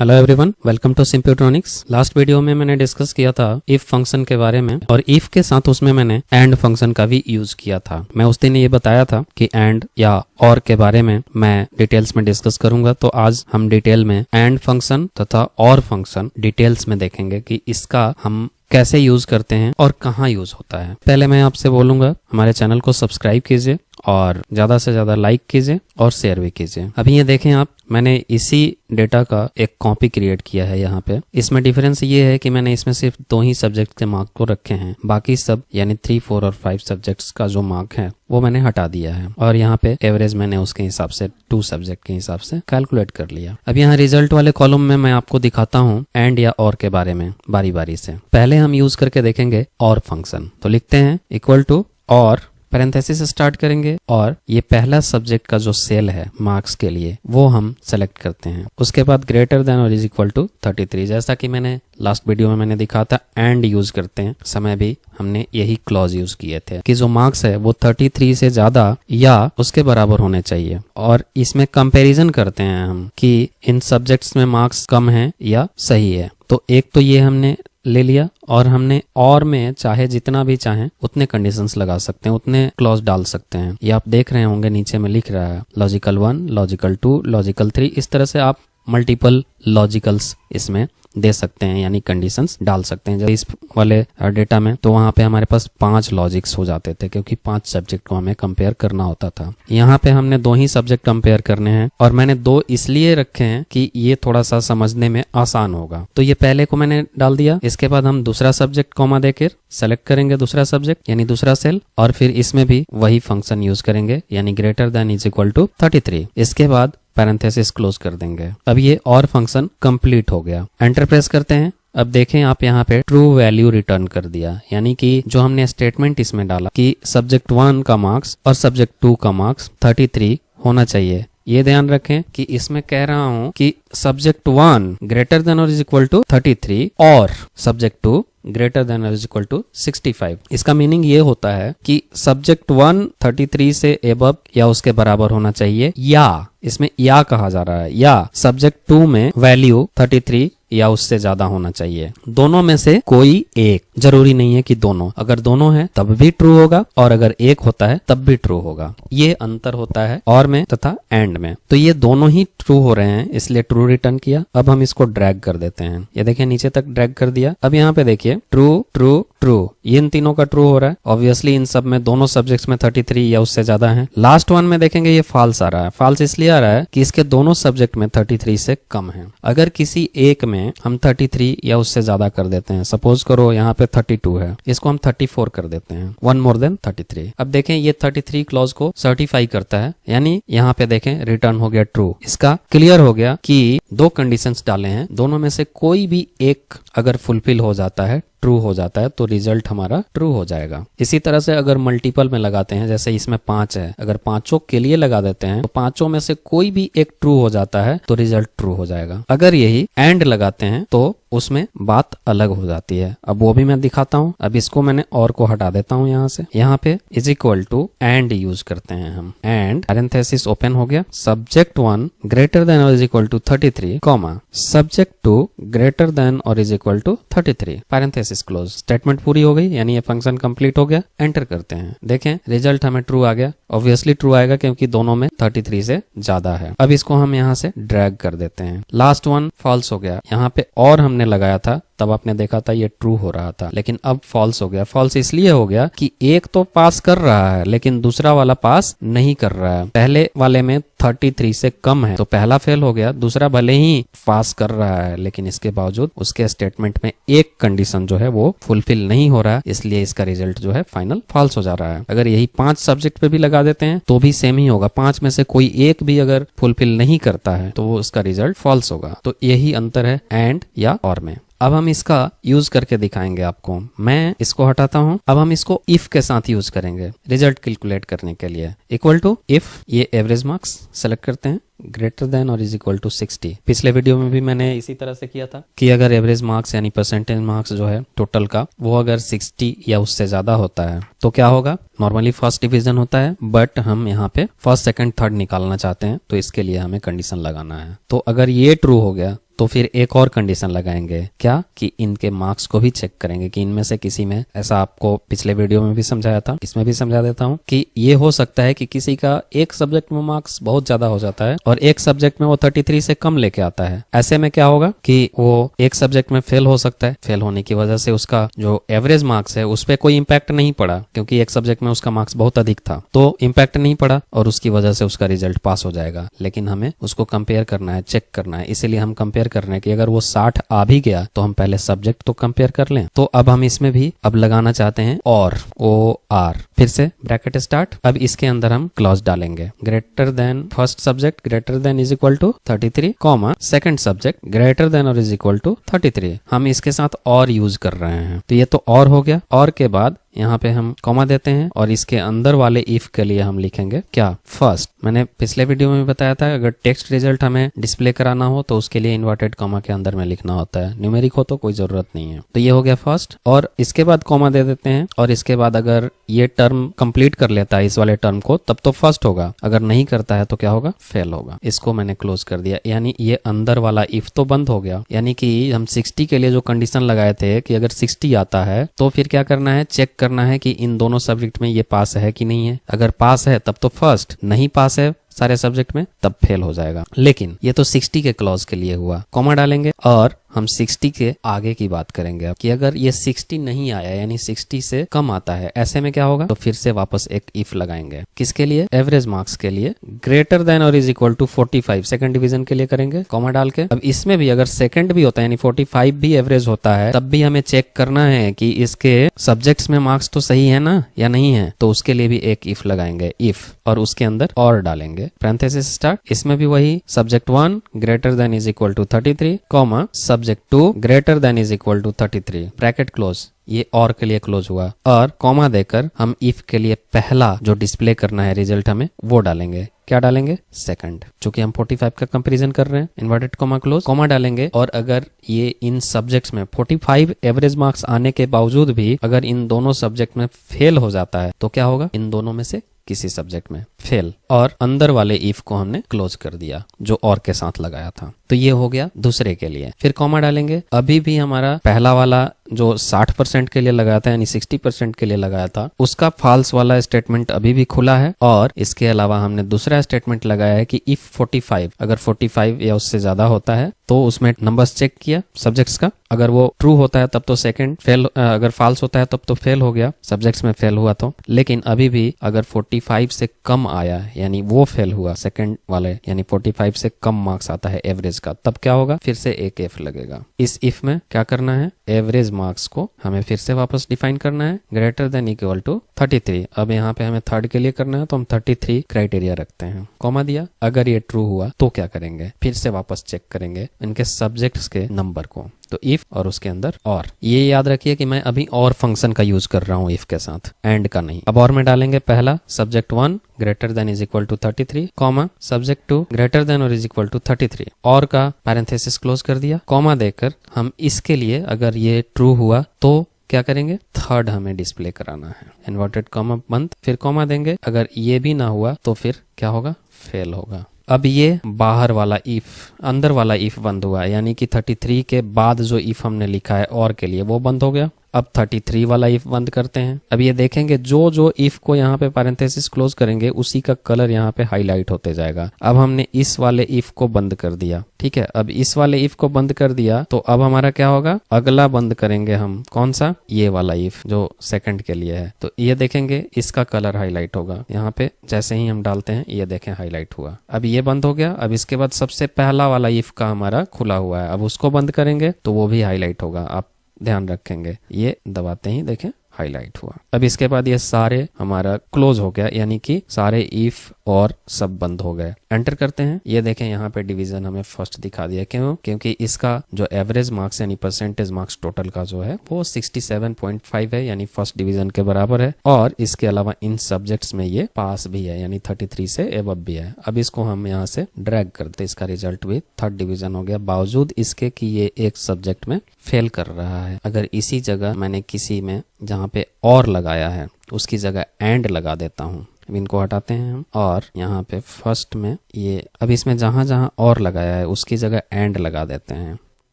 Hello everyone, welcome to Simputronics. Last video में मैंने discuss किया था इफ फंक्शन के बारे में, और इफ के साथ उसमें मैंने एंड फंक्शन का भी यूज किया था। मैं उस दिन ये बताया था कि एंड या और के बारे में मैं डिटेल्स में डिस्कस करूंगा, तो आज हम डिटेल में एंड फंक्शन तथा और फंक्शन डिटेल्स में देखेंगे कि इसका हम कैसे यूज करते हैं और कहाँ यूज होता है। पहले मैं आपसे बोलूंगा हमारे चैनल को सब्सक्राइब कीजिए और ज्यादा से ज्यादा लाइक कीजिए और शेयर भी कीजिए। अभी ये देखें आप, मैंने इसी डेटा का एक कॉपी क्रिएट किया है यहाँ पे। इसमें डिफरेंस ये है कि मैंने इसमें सिर्फ 2 ही सब्जेक्ट के मार्क को रखे हैं, बाकी सब यानी 3, 4 और 5 सब्जेक्ट्स का जो मार्क है वो मैंने हटा दिया है, और यहाँ पे एवरेज मैंने उसके हिसाब से 2 सब्जेक्ट के हिसाब से कैलकुलेट कर लिया। अब यहाँ रिजल्ट वाले कॉलम में मैं आपको दिखाता हूँ एंड या और के बारे में बारी बारी से। पहले हम यूज करके देखेंगे और फंक्शन। तो लिखते हैं इक्वल टू और, पैरेंथेसिस स्टार्ट करेंगे, और ये पहला सब्जेक्ट का जो सेल है मार्क्स के लिए वो हम सेलेक्ट करते हैं। उसके बाद ग्रेटर देन और इज इक्वल टू 33, जैसा कि मैंने लास्ट वीडियो में मैंने दिखा था एंड यूज करते हैं समय भी हमने यही क्लॉज यूज किए थे कि जो मार्क्स है वो 33 से ज्यादा या उसके बराबर होने चाहिए, और इसमें कंपैरिजन करते हैं हम कि इन सब्जेक्ट्स में मार्क्स कम है या सही है। तो एक तो ये हमने ले लिया, और हमने और में चाहे जितना भी चाहें उतने कंडीशंस लगा सकते हैं, उतने क्लॉज डाल सकते हैं। ये आप देख रहे होंगे नीचे में लिख रहा है लॉजिकल 1, लॉजिकल 2, लॉजिकल 3। इस तरह से आप मल्टीपल लॉजिकल्स इसमें दे सकते हैं, यानी कंडीशंस डाल सकते हैं। जब इस वाले डेटा में तो वहां पे हमारे पास 5 लॉजिक्स हो जाते थे, क्योंकि 5 सब्जेक्ट को हमें कंपेयर करना होता था। यहाँ पे हमने 2 ही सब्जेक्ट कंपेयर करने हैं, और मैंने 2 इसलिए रखे हैं कि ये थोड़ा सा समझने में आसान होगा। तो ये पहले को मैंने डाल दिया। इसके बाद हम दूसरा सब्जेक्ट कॉमा देकर सेलेक्ट करेंगे दूसरा सब्जेक्ट यानी दूसरा सेल, और फिर इसमें भी वही फंक्शन यूज करेंगे यानी greater than is equal to 33। इसके बाद पैरेंथेसिस क्लोज कर देंगे। अब ये और फंक्शन कंप्लीट हो गया। एंटर प्रेस करते हैं। अब देखें आप यहाँ पे ट्रू वैल्यू रिटर्न कर दिया, यानी कि जो हमने स्टेटमेंट इसमें डाला कि सब्जेक्ट 1 का मार्क्स और सब्जेक्ट 2 का मार्क्स 33 होना चाहिए। ये ध्यान रखें कि इसमें कह रहा हूं कि सब्जेक्ट 1 ग्रेटर देन और इज इक्वल टू 33 और सब्जेक्ट 2 ग्रेटर देन और इज इक्वल टू 65। इसका मीनिंग ये होता है कि सब्जेक्ट 1 33 से एबव या उसके बराबर होना चाहिए, या इसमें या कहा जा रहा है, या सब्जेक्ट 2 में वैल्यू 33 या उससे ज्यादा होना चाहिए। दोनों में से कोई एक, जरूरी नहीं है कि दोनों। अगर दोनों है तब भी ट्रू होगा, और अगर एक होता है तब भी ट्रू होगा। ये अंतर होता है और में तथा एंड में। तो ये दोनों ही ट्रू हो रहे हैं, इसलिए ट्रू रिटर्न किया। अब हम इसको ड्रैग कर देते हैं। ये देखिए नीचे तक ड्रैग कर दिया। अब यहाँ पे देखिए ट्रू ट्रू ट्रू, ये इन तीनों का ट्रू हो रहा है। ऑब्वियसली इन सब में दोनों सब्जेक्ट्स में 33 या उससे ज्यादा है। लास्ट वन में देखेंगे ये फॉल्स आ रहा है। फॉल्स इसलिए आ रहा है कि इसके दोनों सब्जेक्ट में 33 से कम है। अगर किसी एक में हम 33 या उससे ज्यादा कर देते हैं, सपोज करो यहाँ पे 32 है, इसको हम 34 कर देते हैं, 1 मोर देन 33। अब देखें ये 33 क्लॉज को सर्टिफाई करता है, यानी यहाँ पे देखें रिटर्न हो गया ट्रू। इसका क्लियर हो गया कि 2 कंडीशंस डाले हैं, दोनों में से कोई भी एक अगर फुलफिल हो जाता है, ट्रू हो जाता है, तो रिजल्ट हमारा ट्रू हो जाएगा। इसी तरह से अगर मल्टीपल में लगाते हैं, जैसे इसमें 5 है, अगर पांचों के लिए लगा देते हैं तो पांचों में से कोई भी एक ट्रू हो जाता है तो रिजल्ट ट्रू हो जाएगा। अगर यही एंड लगाते हैं तो उसमें बात अलग हो जाती है। अब वो भी मैं दिखाता हूँ। अब इसको मैंने और को हटा देता हूँ यहाँ से। यहाँ पे is equal to and use करते हैं हम। एंड पैरेंथेसिस ओपन हो गया। सब्जेक्ट 1 ग्रेटर देन और is equal to 33 comma subject 2 greater than और is equal to 33 parenthesis close. Statement पूरी हो गई, यानी ये फंक्शन कंप्लीट हो गया। एंटर करते हैं। देखें रिजल्ट हमें ट्रू आ गया। ऑब्वियसली ट्रू आएगा क्योंकि दोनों में 33 से ज्यादा है। अब इसको हम यहाँ से ड्रैग कर देते हैं। लास्ट वन फॉल्स हो गया। यहाँ पे और हमने लगाया था, तब आपने देखा था ये ट्रू हो रहा था, लेकिन अब फॉल्स हो गया। फॉल्स इसलिए हो गया कि एक तो पास कर रहा है लेकिन दूसरा वाला पास नहीं कर रहा है। पहले वाले में 33 से कम है तो पहला फेल हो गया, दूसरा भले ही पास कर रहा है लेकिन इसके बावजूद उसके स्टेटमेंट में एक कंडीशन जो है वो फुलफिल नहीं हो रहा है, इसलिए इसका रिजल्ट जो है फाइनल फॉल्स हो जा रहा है। अगर यही 5 सब्जेक्ट पे भी लगा देते हैं तो भी सेम ही होगा। 5 में से कोई एक भी अगर फुलफिल नहीं करता है तो वो उसका रिजल्ट फॉल्स होगा। तो यही अंतर है एंड या और में। अब हम इसका यूज करके दिखाएंगे आपको। मैं इसको हटाता हूं। अब हम इसको इफ के साथ यूज करेंगे रिजल्ट कैलकुलेट करने के लिए। इक्वल टू इफ, ये एवरेज मार्क्स सेलेक्ट करते हैं, ग्रेटर देन और इज इक्वल टू 60। पिछले वीडियो में भी मैंने इसी तरह से किया था कि अगर एवरेज मार्क्स यानी परसेंटेज मार्क्स जो है टोटल का वो अगर 60 या उससे ज्यादा होता है तो क्या होगा। नॉर्मली फर्स्ट डिवीजन होता है, बट हम यहाँ पे फर्स्ट सेकंड थर्ड निकालना चाहते हैं तो इसके लिए हमें कंडीशन लगाना है। तो अगर ये ट्रू हो गया तो फिर एक और कंडीशन लगाएंगे, क्या कि इनके मार्क्स को भी चेक करेंगे कि इनमें से किसी में, ऐसा आपको पिछले वीडियो में भी समझाया था, इसमें भी समझा देता हूँ कि ये हो सकता है कि किसी का एक सब्जेक्ट में मार्क्स बहुत ज्यादा हो जाता है और एक सब्जेक्ट में वो 33 से कम लेके आता है। ऐसे में क्या होगा कि वो एक सब्जेक्ट में फेल हो सकता है, फेल होने की वजह से उसका जो एवरेज मार्क्स है उस पर कोई इंपैक्ट नहीं पड़ा, क्योंकि एक सब्जेक्ट में उसका मार्क्स बहुत अधिक था तो इंपैक्ट नहीं पड़ा और उसकी वजह से उसका रिजल्ट पास हो जाएगा। लेकिन हमें उसको कंपेयर करना है, चेक करना है, इसीलिए हम कंपेयर कर रहे हैं कि अगर वो 60 आ भी गया तो हम पहले सब्जेक्ट तो कंपेयर कर लें। तो अब हम इसमें भी अब लगाना चाहते हैं और OR, फिर से ब्रैकेट स्टार्ट। अब इसके अंदर हम क्लॉज डालेंगे, greater than first subject greater than is equal to 33 comma second subject greater than और इज इक्वल टू 33। हम इसके साथ और यूज कर रहे हैं, तो ये तो और हो गया। और के बाद यहाँ पे हम कॉमा देते हैं और इसके अंदर वाले इफ के लिए हम लिखेंगे क्या, फर्स्ट। मैंने पिछले वीडियो में बताया था अगर टेक्स्ट रिजल्ट हमें डिस्प्ले कराना हो तो उसके लिए इन्वर्टेड कॉमा के अंदर में लिखना होता है, न्यूमेरिक हो तो कोई जरूरत नहीं है। तो ये हो गया फर्स्ट और इसके बाद कॉमा दे देते हैं और इसके बाद अगर ये टर्म कंप्लीट कर लेता है इस वाले टर्म को तब तो फर्स्ट होगा, अगर नहीं करता है तो क्या होगा, फेल होगा। इसको मैंने क्लोज कर दिया, यानी ये अंदर वाला इफ तो बंद हो गया। यानी कि हम 60 के लिए जो कंडीशन लगाए थे कि अगर 60 आता है तो फिर क्या करना है, चेक करना है कि इन दोनों सब्जेक्ट में ये पास है कि नहीं है। अगर पास है तब तो फर्स्ट, नहीं पास है सारे सब्जेक्ट में तब फेल हो जाएगा। लेकिन ये तो 60 के क्लॉज के लिए हुआ, कॉमा डालेंगे और हम 60 के आगे की बात करेंगे अब कि अगर ये 60 नहीं आया यानी 60 से कम आता है, ऐसे में क्या होगा, तो फिर से वापस एक इफ लगाएंगे, किसके लिए, एवरेज मार्क्स के लिए, ग्रेटर देन और is equal to 45 second division के लिए करेंगे, कॉमा डाल के। अब इसमें भी अगर सेकंड भी होता है यानी 45 भी एवरेज होता है तब भी हमें चेक करना है कि इसके सब्जेक्ट्स में मार्क्स तो सही है ना या नहीं है, तो उसके लिए भी एक इफ लगाएंगे, इफ, और उसके अंदर और डालेंगे, पैरेंथेसिस स्टार्ट। इसमें भी वही subject 1 greater than is equal to 33 comma subject 2 greater than is equal to 33 bracket close. ये और के लिए क्लोज हुआ और कॉमा देकर हम इफ के लिए पहला जो डिस्प्ले करना है रिजल्ट हमें वो डालेंगे, क्या डालेंगे, सेकंड। चूंकि हम 45 का कंपैरिजन कर रहे हैं, इन्वर्टेड कॉमा क्लोज, कॉमा डालेंगे। और अगर ये इन सब्जेक्ट्स में 45 एवरेज मार्क्स आने के बावजूद भी अगर इन दोनों सब्जेक्ट में फेल हो जाता है तो क्या होगा, इन दोनों में से किसी सब्जेक्ट में फेल, और अंदर वाले इफ को हमने क्लोज कर दिया जो और के साथ लगाया था। तो ये हो गया दूसरे के लिए। फिर कॉमा डालेंगे, अभी भी हमारा पहला वाला जो 60% के लिए लगाया था यानी 60% के लिए लगाया था उसका फॉल्स वाला स्टेटमेंट अभी भी खुला है। और इसके अलावा हमने दूसरा स्टेटमेंट लगाया है कि इफ 45 अगर 45 या उससे ज्यादा होता है तो उसमें नंबर्स चेक किया सब्जेक्ट्स का, अगर वो ट्रू होता है तब तो सेकंड फेल, अगर फॉल्स होता है तब तो फेल हो गया, सब्जेक्ट्स में फेल हुआ तो। लेकिन अभी भी अगर 45 से कम आया यानी वो फेल हुआ सेकंड वाले, यानी 45 से कम मार्क्स आता है एवरेज का, तब क्या होगा, फिर से एक इफ लगेगा। इस इफ में क्या करना है, एवरेज मार्क्स को हमें फिर से वापस डिफाइन करना है, ग्रेटर देन इक्वल टू 33। अब यहाँ पे हमें थर्ड के लिए करना है तो हम 33 क्राइटेरिया रखते हैं, कॉमा दिया। अगर ये ट्रू हुआ तो क्या करेंगे, फिर से वापस चेक करेंगे इनके सब्जेक्ट्स के नंबर को, तो इफ और उसके अंदर और। ये याद रखिए कि मैं अभी और फंक्शन का यूज कर रहा हूँ इफ के साथ, एंड का नहीं। अब और में डालेंगे पहला subject 1 greater than is equal to 33 comma subject 2 greater than और इज इक्वल टू 33, और का पैरेंथेसिस क्लोज कर दिया, कॉमा देकर हम इसके लिए अगर ये ट्रू हुआ तो क्या करेंगे, थर्ड हमें डिस्प्ले कराना है, इन्वर्टेड कॉमा बंद, फिर कॉमा देंगे। अगर ये भी ना हुआ तो फिर क्या होगा, फेल होगा। अब ये बाहर वाला इफ, अंदर वाला इफ बंद हुआ, यानी कि 33 के बाद जो इफ हमने लिखा है और के लिए वो बंद हो गया। अब 33 वाला इफ बंद करते हैं। अब ये देखेंगे जो जो इफ को यहाँ पे पैरेंथेसिस क्लोज करेंगे उसी का कलर यहाँ पे हाईलाइट होते जाएगा। अब हमने इस वाले इफ को बंद कर दिया, ठीक है। अब इस वाले इफ को बंद कर दिया तो अब हमारा क्या होगा, अगला बंद करेंगे हम, कौन सा, ये वाला इफ जो सेकंड के लिए है। तो ये देखेंगे इसका कलर हाईलाइट होगा यहाँ पे, जैसे ही हम डालते हैं ये देखें हाईलाइट हुआ। अब ये बंद हो गया। अब इसके बाद सबसे पहला वाला इफ का हमारा खुला हुआ है, अब उसको बंद करेंगे तो वो भी हाईलाइट होगा, आप ध्यान रखेंगे। ये दबाते ही देखें हाईलाइट हुआ। अब इसके बाद ये सारे हमारा क्लोज हो गया, यानी कि सारे इफ और सब बंद हो गए। एंटर करते हैं, ये देखें यहाँ पे डिवीजन हमें फर्स्ट दिखा दिया, क्यों, क्योंकि इसका जो एवरेज मार्क्स यानी परसेंटेज मार्क्स टोटल का जो है वो 67.5 है, यानी फर्स्ट डिवीजन के बराबर है। और इसके अलावा इन सब्जेक्ट्स में ये पास भी है, यानी 33 से एबव भी है। अब इसको हम यहाँ से ड्रैग करते, इसका रिजल्ट भी थर्ड डिवीजन हो गया, बावजूद इसके कि ये एक सब्जेक्ट में फेल कर रहा है। अगर इसी जगह मैंने किसी में जहाँ पे और लगाया है उसकी जगह एंड लगा देता हूँ, अब इनको हटाते हैं हम, और यहाँ पे फर्स्ट में ये, अब इसमें जहां जहां और लगाया है उसकी जगह एंड लगा देते हैं।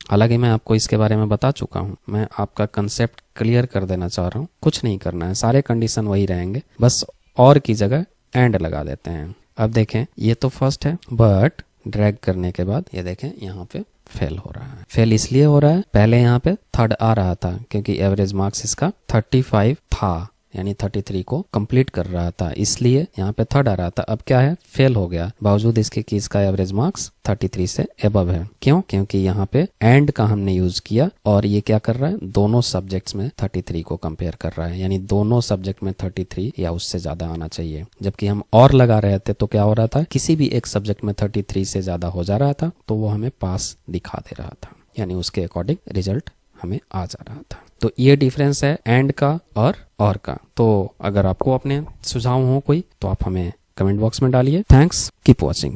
हालांकि मैं आपको इसके बारे में बता चुका हूं, मैं आपका कंसेप्ट क्लियर कर देना चाह रहा हूं। कुछ नहीं करना है, सारे कंडीशन वही रहेंगे, बस और की जगह एंड लगा देते हैं। अब देखें ये तो फर्स्ट है, बट ड्रैग करने के बाद ये देखें यहाँ पे फेल हो रहा है। फेल इसलिए हो रहा है, पहले यहाँ पे थर्ड आ रहा था क्योंकि एवरेज मार्क्स इसका 35 था, यानी 33 को कंप्लीट कर रहा था, इसलिए यहाँ पे थर्ड आ रहा था। अब क्या है, फेल हो गया, बावजूद इसके कि इसका एवरेज मार्क्स 33 से एबव है। क्यों? क्योंकि यहाँ पे एंड का हमने यूज किया, और ये क्या कर रहा है, दोनों सब्जेक्ट्स में 33 को कंपेयर कर रहा है, यानी दोनों सब्जेक्ट में 33 या उससे ज्यादा आना चाहिए। जबकि हम और लगा रहे थे तो क्या हो रहा था, किसी भी एक सब्जेक्ट में 33 से ज्यादा हो जा रहा था तो वो हमें पास दिखा दे रहा था, यानी उसके अकॉर्डिंग रिजल्ट हमें आ जा रहा था। तो ये डिफरेंस है एंड का और का। तो अगर आपको अपने सुझाव हो कोई तो आप हमें कमेंट बॉक्स में डालिए। Thanks, keep watching.